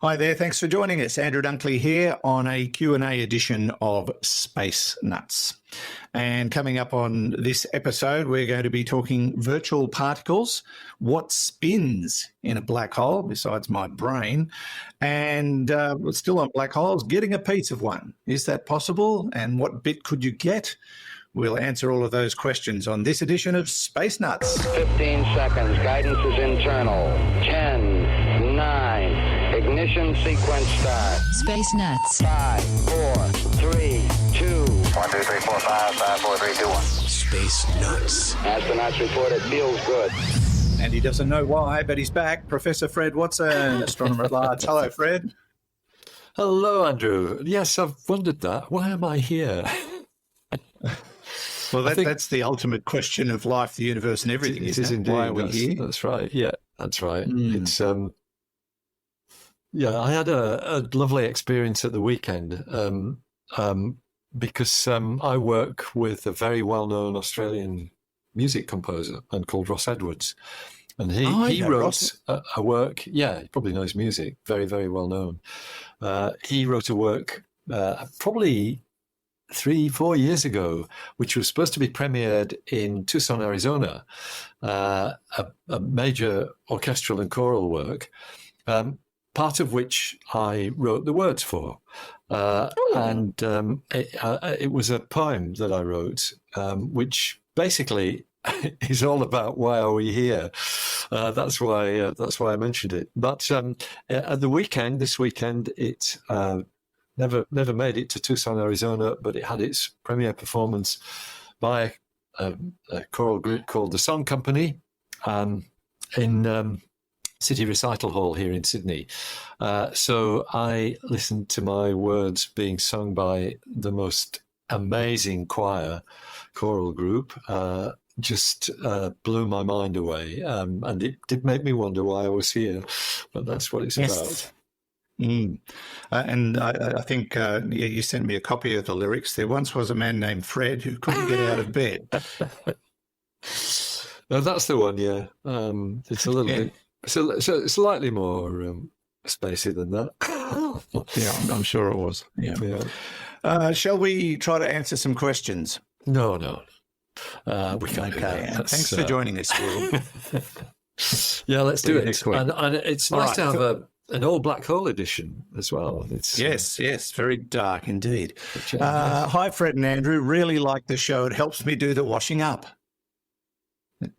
Hi there, thanks for joining us. Andrew Dunkley here on a Q&A edition of Space Nuts. And coming up on this episode, we're going to be talking virtual particles, what spins in a black hole besides my brain, and still on black holes, getting a piece of one. Is that possible? And what bit could you get? We'll answer all of those questions on this edition of Space Nuts. 15 seconds. Guidance is internal. 10, 9... Ignition sequence start. Space Nuts. 5, 4, 3, 2. 1, 2, 3, 4, 5, 5, 4, 3, 2, 1. Space Nuts. Astronauts report it feels good. And he doesn't know why, but he's back. Professor Fred Watson, astronomer at large. Hello, Fred. Hello, Andrew. Yes, I've wondered that. Why am I here? Well, that's the ultimate question of life, the universe, and everything. It is indeed. Why are we here? That's right. Yeah, that's right. It's yeah. I had a lovely experience at the weekend because I work with a very well-known Australian music composer called Ross Edwards, and he wrote a work. Yeah, he probably knows music. Very, very well known. He wrote a work probably 3-4 years ago, which was supposed to be premiered in Tucson, Arizona, a major orchestral and choral work, part of which I wrote the words for. And it was a poem that I wrote, which basically is all about why are we here. That's why I mentioned it. But at this weekend, it never made it to Tucson, Arizona, but it had its premiere performance by a choral group called the Song Company in City Recital Hall here in Sydney. So I listened to my words being sung by the most amazing choral group. Just blew my mind away. And it did make me wonder why I was here, but that's what it's about. And I think you sent me a copy of the lyrics. There once was a man named Fred who couldn't get out of bed. No, that's the one, yeah. It's a little bit, it's slightly more spacey than that. Yeah, I'm sure it was. Yeah. Shall we try to answer some questions? No. We can't do Okay. that. Thanks for joining us, Will. Yeah, let's do it. Week. And it's nice to have an all black hole edition as well. It's yes, very dark indeed. Hi, Fred and Andrew. Really like the show. It helps me do the washing up.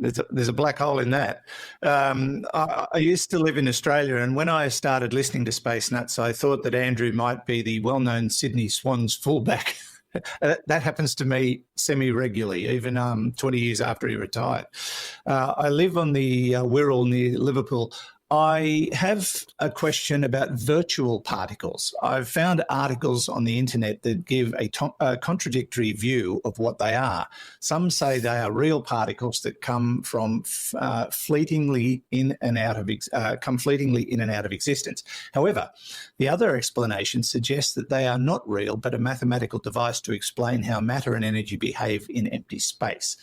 There's a black hole in that. I used to live in Australia, and when I started listening to Space Nuts, I thought that Andrew might be the well-known Sydney Swans fullback. That happens to me semi-regularly, even 20 years after he retired. I live on the Wirral near Liverpool. I have a question about virtual particles. I've found articles on the internet that give a contradictory view of what they are. Some say they are real particles that come from fleetingly in and out of existence. However, the other explanation suggests that they are not real, but a mathematical device to explain how matter and energy behave in empty space.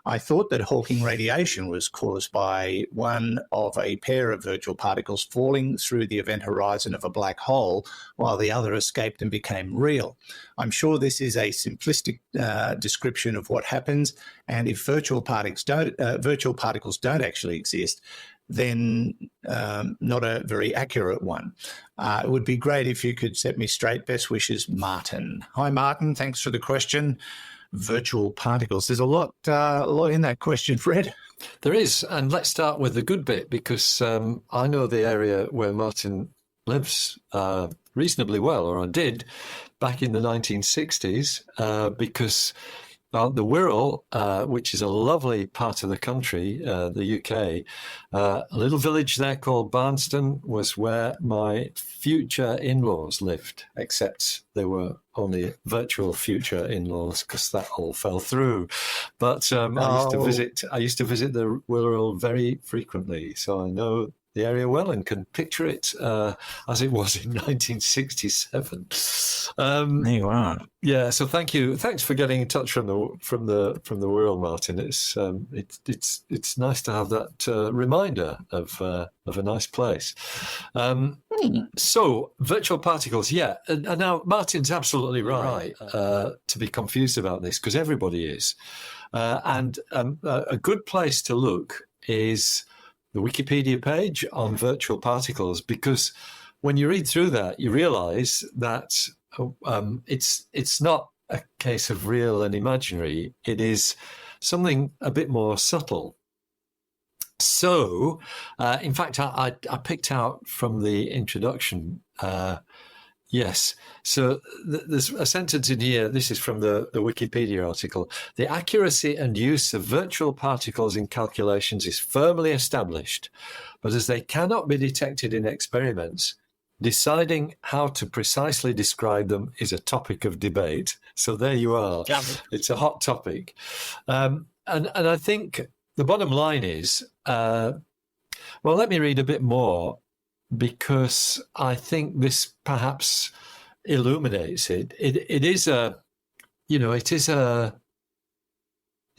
I thought that Hawking radiation was caused by one of a pair of virtual particles falling through the event horizon of a black hole, while the other escaped and became real. I'm sure this is a simplistic description of what happens, and if virtual particles don't actually exist, then not a very accurate one. It would be great if you could set me straight. Best wishes, Martin. Hi, Martin. Thanks for the question. Virtual particles. There's a lot in that question, Fred. There is, and let's start with the good bit, because I know the area where Martin lives reasonably well, or I did, back in the 1960s, because the Wirral, which is a lovely part of the country, the UK, a little village there called Barnston was where my future in-laws lived, except they were only virtual future in-laws because that all fell through. But I used to visit the Wirral very frequently, so I know the area well and can picture it as it was in 1967. There you are. Yeah, so thank you. Thanks for getting in touch from the Wirral, Martin. It's nice to have that reminder of a nice place. So virtual particles, yeah. And now Martin's absolutely right to be confused about this, because everybody is. And a good place to look is the Wikipedia page on virtual particles, because when you read through that, you realise that it's not a case of real and imaginary. It is something a bit more subtle. So, in fact, I picked out from the introduction. Yes. So there's a sentence in here. This is from the Wikipedia article. The accuracy and use of virtual particles in calculations is firmly established, but as they cannot be detected in experiments, deciding how to precisely describe them is a topic of debate. So there you are. Yeah. It's a hot topic. And I think the bottom line is, well, let me read a bit more, because I think this perhaps illuminates it. It is a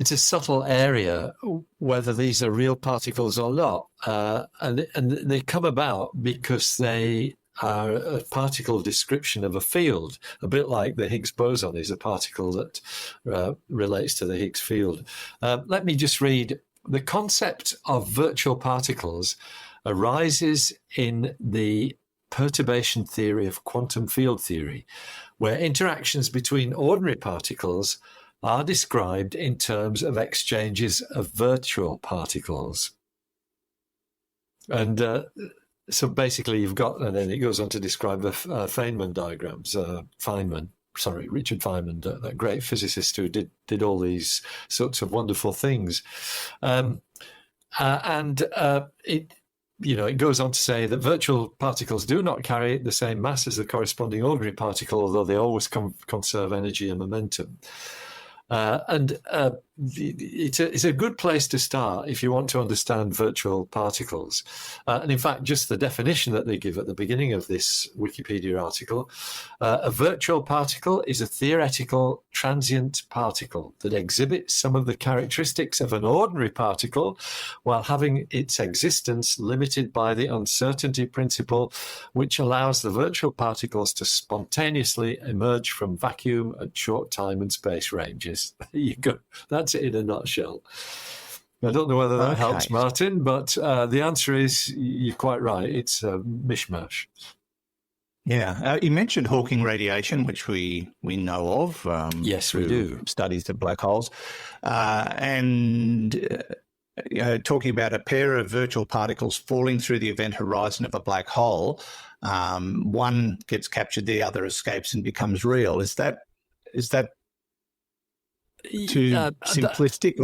subtle area, whether these are real particles or not, and they come about because they are a particle description of a field, a bit like the Higgs boson is a particle that relates to the Higgs field. Let me just read. The concept of virtual particles arises in the perturbation theory of quantum field theory, where interactions between ordinary particles are described in terms of exchanges of virtual particles. And so basically you've got, and then it goes on to describe the Feynman diagrams, Richard Feynman, that great physicist who did all these sorts of wonderful things. It goes on to say that virtual particles do not carry the same mass as the corresponding ordinary particle, although they always conserve energy and momentum. It's a good place to start if you want to understand virtual particles. And in fact, just the definition that they give at the beginning of this Wikipedia article, a virtual particle is a theoretical transient particle that exhibits some of the characteristics of an ordinary particle while having its existence limited by the uncertainty principle, which allows the virtual particles to spontaneously emerge from vacuum at short time and space ranges. There you go. That's it in a nutshell. I don't know whether that helps, Martin, but the answer is you're quite right. It's a mishmash. Yeah. You mentioned Hawking radiation, which we know of. Yes, we do. Studies of black holes. Talking about a pair of virtual particles falling through the event horizon of a black hole, one gets captured, the other escapes and becomes real. Is that too simplistic?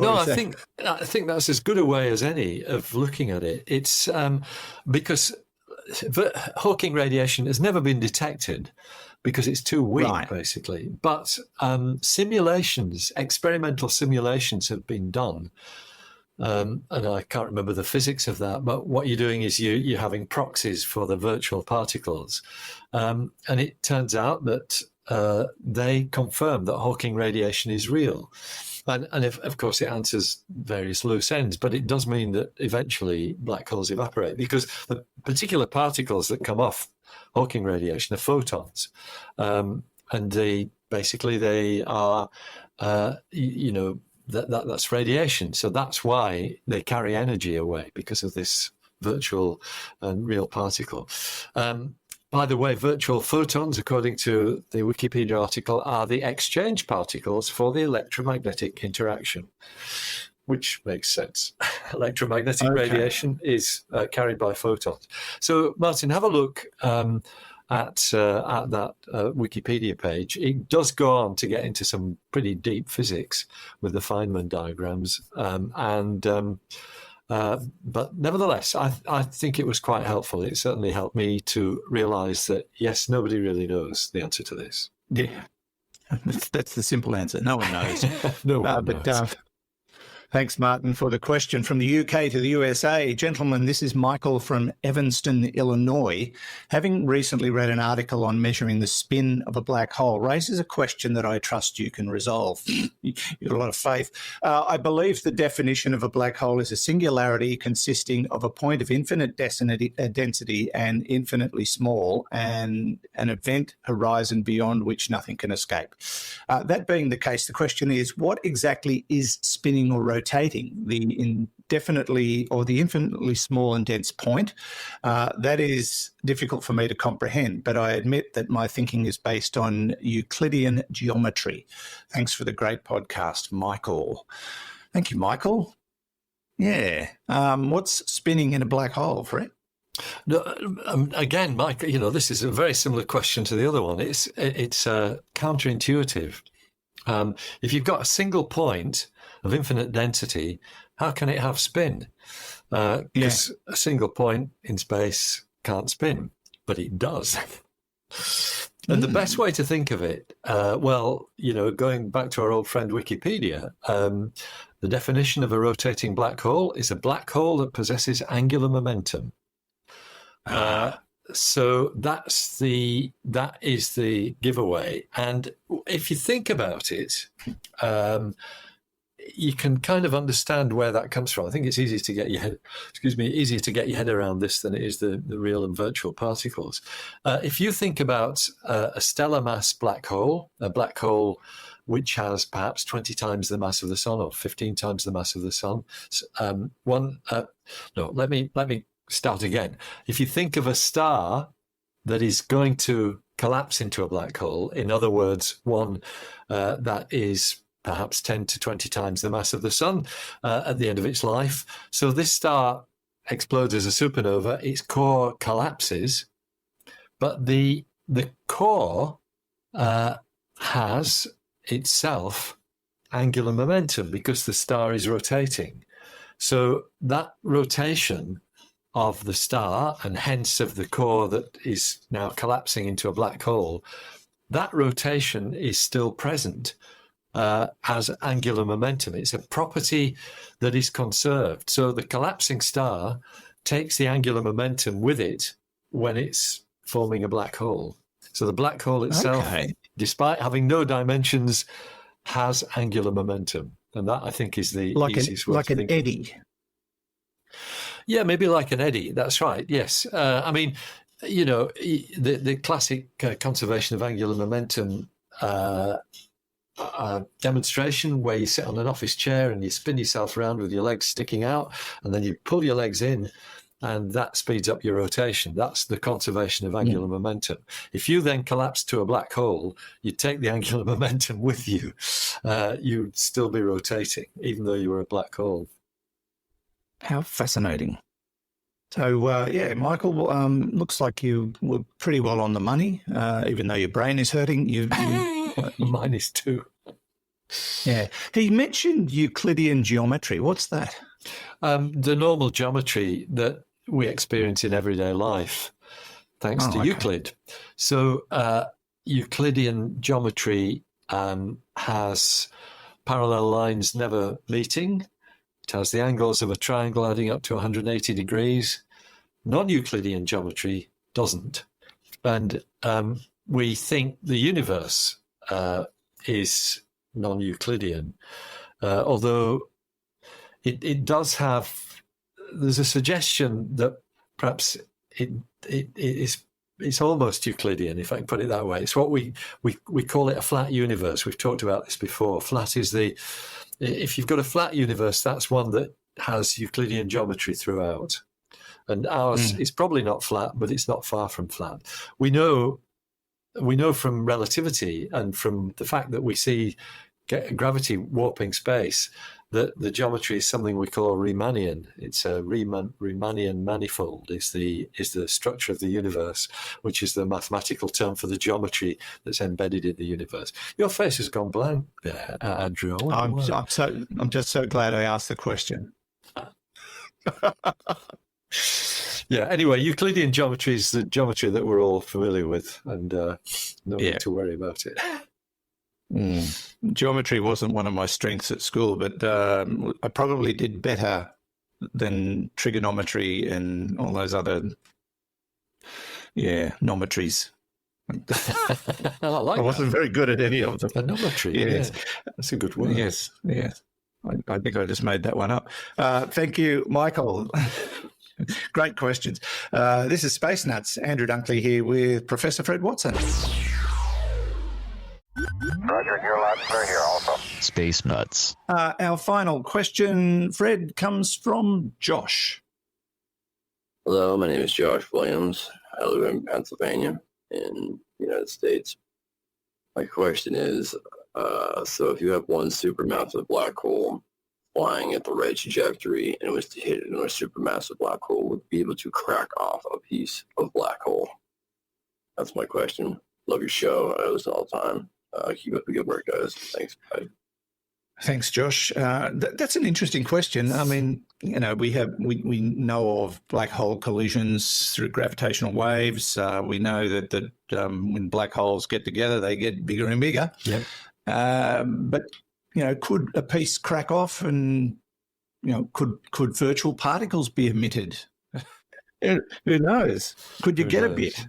I think that's as good a way as any of looking at it. It's because Hawking radiation has never been detected because it's too weak, basically. But experimental simulations have been done. And I can't remember the physics of that, but what you're doing is you're having proxies for the virtual particles. And it turns out that they confirm that Hawking radiation is real. And of course, it answers various loose ends, but it does mean that eventually black holes evaporate, because the particular particles that come off Hawking radiation are photons. And they are, that's radiation. So that's why they carry energy away, because of this virtual and real particle. By the way, virtual photons, according to the Wikipedia article, are the exchange particles for the electromagnetic interaction, which makes sense. Electromagnetic radiation is carried by photons. So, Martin, have a look at that Wikipedia page. It does go on to get into some pretty deep physics with the Feynman diagrams, but nevertheless, I think it was quite helpful. It certainly helped me to realise that, yes, nobody really knows the answer to this. Yeah, that's the simple answer. No one knows. No one knows. Thanks, Martin, for the question. From the UK to the USA. Gentlemen, this is Michael from Evanston, Illinois. Having recently read an article on measuring the spin of a black hole raises a question that I trust you can resolve. You've got a lot of faith. I believe the definition of a black hole is a singularity consisting of a point of infinite density and infinitely small, and an event horizon beyond which nothing can escape. That being the case, the question is, what exactly is spinning or rotating? The indefinitely or the infinitely small and dense point? That is difficult for me to comprehend, but I admit that my thinking is based on Euclidean geometry. Thanks for the great podcast, Michael. Thank you, Michael. Yeah. What's spinning in a black hole, Fred? No, again, Mike, this is a very similar question to the other one. It's counterintuitive. If you've got a single point of infinite density, how can it have spin? Because a single point in space can't spin, but it does. And the best way to think of it, going back to our old friend Wikipedia, the definition of a rotating black hole is a black hole that possesses angular momentum. So that is the giveaway. And if you think about it, you can kind of understand where that comes from. I think it's easier to get your head around this than it is the real and virtual particles. If you think about a stellar mass black hole, a black hole which has perhaps 20 times the mass of the sun or 15 times the mass of the sun, let me start again. If you think of a star that is going to collapse into a black hole, in other words, one that is perhaps 10 to 20 times the mass of the sun at the end of its life. So this star explodes as a supernova, its core collapses, but the core has itself angular momentum because the star is rotating. So that rotation of the star, and hence of the core that is now collapsing into a black hole, that rotation is still present as angular momentum. It's a property that is conserved. So the collapsing star takes the angular momentum with it when it's forming a black hole. So the black hole itself, despite having no dimensions, has angular momentum. And that, I think, is the easiest way to think. Like an eddy. Yeah, maybe like an eddy. That's right. Yes. The classic conservation of angular momentum demonstration where you sit on an office chair and you spin yourself around with your legs sticking out, and then you pull your legs in, and that speeds up your rotation. That's the conservation of angular momentum. If you then collapse to a black hole, you take the angular momentum with you. You'd still be rotating, even though you were a black hole. How fascinating. So, Michael, looks like you were pretty well on the money, even though your brain is hurting. Mine is too. Yeah. He mentioned Euclidean geometry. What's that? The normal geometry that we experience in everyday life, thanks to Euclid. So Euclidean geometry has parallel lines never meeting. It has the angles of a triangle adding up to 180 degrees. Non-Euclidean geometry doesn't. And we think the universe is non-Euclidean, although it does have, there's a suggestion that perhaps it's almost Euclidean, if I can put it that way. It's what we call it a flat universe. We've talked about this before. Flat is if you've got a flat universe, that's one that has Euclidean geometry throughout. And ours is probably not flat, but it's not far from flat. We know from relativity and from the fact that we see gravity warping space that the geometry is something we call Riemannian. It's a Riemannian manifold is the structure of the universe, which is the mathematical term for the geometry that's embedded in the universe. Your face has gone blank there, Andrew. I'm just so glad I asked the question. Yeah, anyway, Euclidean geometry is the geometry that we're all familiar with, and no need to worry about it. Geometry wasn't one of my strengths at school, but I probably did better than trigonometry and all those other, nometries. I wasn't very good at any of them. Anometry, Yes. That's a good word. Yes. I think I just made that one up. Thank you, Michael. Great questions. This is Space Nuts. Andrew Dunkley here with Professor Fred Watson. Roger, your labs are here also. Space Nuts. Our final question, Fred, comes from Josh. Hello, my name is Josh Williams. I live in Pennsylvania in the United States. My question is, so if you have one supermassive black hole flying at the right trajectory and it was to hit another supermassive black hole, would be able to crack off a piece of black hole? That's my question. Love your show. I listen all the time. Keep up the good work, guys. Thanks. Bye. Thanks, Josh. That's an interesting question. I mean, we know of black hole collisions through gravitational waves. We know that when black holes get together, they get bigger and bigger. Yep. But could a piece crack off, and could virtual particles be emitted? Who knows? Could you get a bit?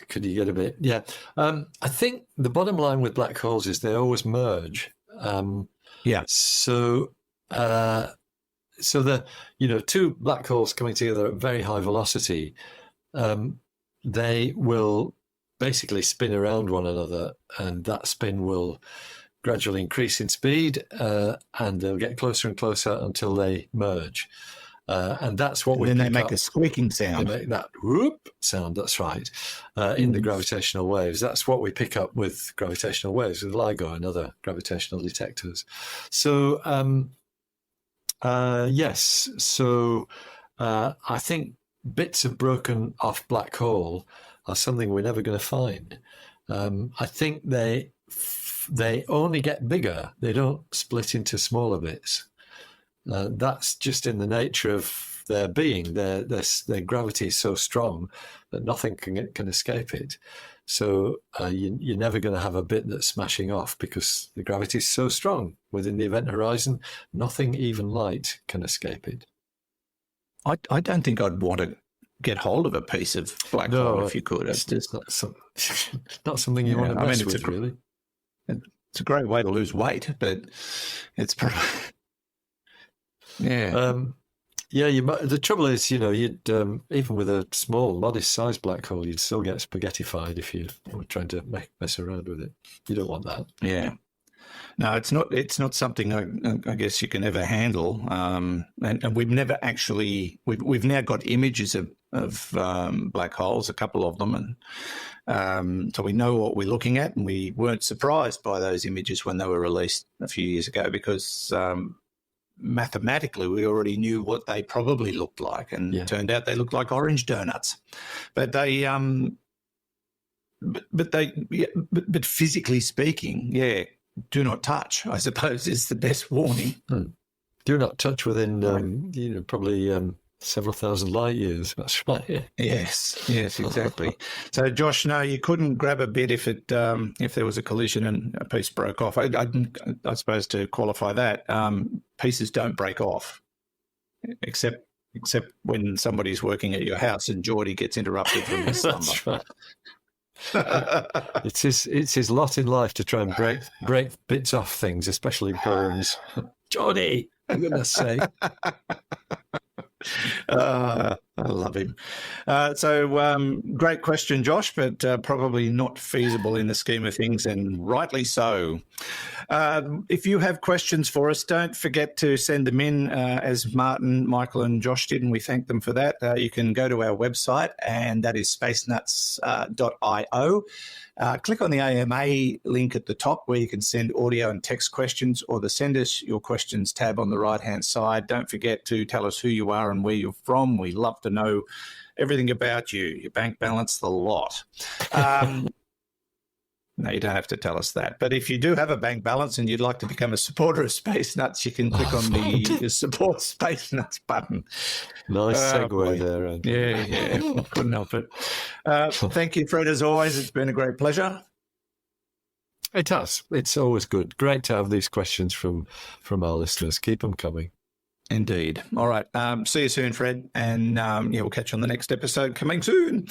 Could you get a bit? Yeah. I think the bottom line with black holes is they always merge. So the two black holes coming together at very high velocity, they will basically spin around one another, and that spin will gradually increase in speed, and they'll get closer and closer until they merge. And that's what they make a squeaking sound. They make that whoop sound. That's right. In the gravitational waves, that's what we pick up with gravitational waves, with LIGO and other gravitational detectors. So yes. So I think bits of broken off black hole are something we're never going to find. I think they only get bigger. They don't split into smaller bits. That's just in the nature of their being. Their gravity is so strong that nothing can escape it. So you're never going to have a bit that's smashing off because the gravity is so strong. Within the event horizon, nothing, even light, can escape it. I don't think I'd want to get hold of a piece of black hole if you could. It's just not something you want to mess with, really. It's a great way to lose weight, but it's probably... The trouble is, you'd even with a small, modest-sized black hole, you'd still get spaghettified if you were trying to mess around with it. You don't want that. Yeah. No, it's not something I guess you can ever handle. And we've never actually we've now got images of black holes, a couple of them, and so we know what we're looking at, and we weren't surprised by those images when they were released a few years ago because mathematically we already knew what they probably looked like, and it turned out they looked like orange donuts. But they but physically speaking, do not touch, I suppose, is the best warning. Do not touch within probably several thousand light years. That's right. Yes, exactly. So, Josh, no, you couldn't grab a bit if there was a collision and a piece broke off. I suppose to qualify that, pieces don't break off, except when somebody's working at your house and Geordie gets interrupted from his slumber. That's right. It's his lot in life to try and break bits off things, especially bones. Geordie, for goodness sake. I love him. So great question, Josh, but probably not feasible in the scheme of things, and rightly so. If you have questions for us, don't forget to send them in as Martin, Michael and Josh did, and we thank them for that. You can go to our website, and that is spacenuts.io. Click on the AMA link at the top where you can send audio and text questions, or the Send Us Your Questions tab on the right-hand side. Don't forget to tell us who you are and where you're from. We love to know everything about you, your bank balance, the lot. No, you don't have to tell us that. But if you do have a bank balance and you'd like to become a supporter of Space Nuts, you can click on the Support Space Nuts button. Nice segue there. Andrew. Yeah. Couldn't help it. Thank you, Fred, as always. It's been a great pleasure. It does. It's always good. Great to have these questions from our listeners. Keep them coming. Indeed. All right. See you soon, Fred. And we'll catch you on the next episode coming soon.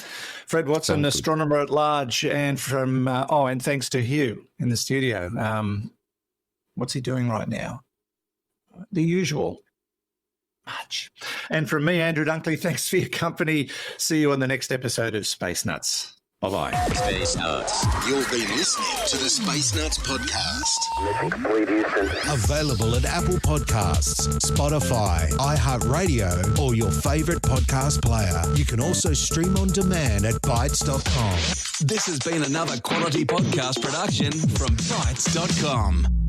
Fred Watson, astronomer at large, and from and thanks to Hugh in the studio. What's he doing right now? The usual. Much. And from me, Andrew Dunkley, thanks for your company. See you on the next episode of Space Nuts. Bye-bye. Space Nuts. You've been listening to the Space Nuts podcast. Mission complete, Houston. Available at Apple Podcasts, Spotify, iHeartRadio, or your favorite podcast player. You can also stream on demand at Bytes.com. This has been another quality podcast production from Bytes.com.